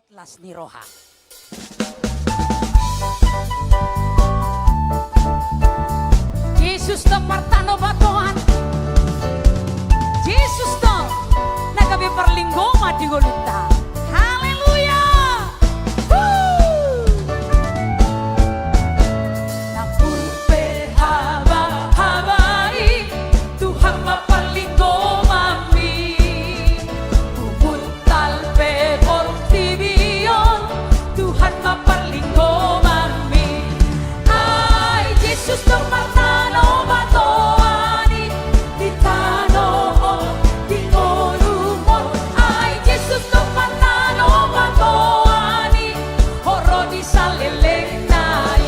Lasni Roha. Yesus to partano batuan, Yesus to nagabi perlinggoma di golita. Haleluya. Nampun haba-habai Tuhan maperlinggoma mi. Pumuntal pe portibion Tuhan maperlinggoma mi. Ay Yesus to partano batuani di tano di olumon. Ay Yesus to partano batuani horo di salilengay.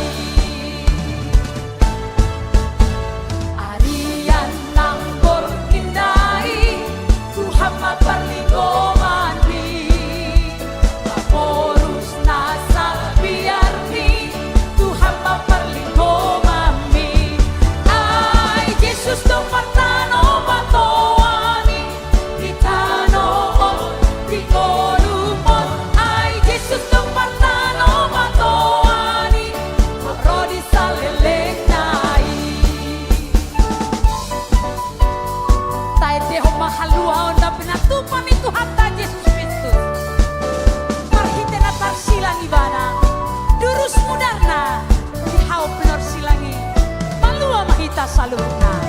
Arian ng borkinday Tuhan maperlinggoma mi. Kaporus nasa biarni Tuhan maperlinggoma mi. Ay Jesus to partano batuani di tano di olumon. Ay Jesus to partano batuani horo di salilengay. Tayo deho mahaluaw na pinatupan ni Tuhan ta Yesus Kristus. Marhite na tarsilang ibana, durus mudarna, dihaw penor silangi, malua mahita salurna.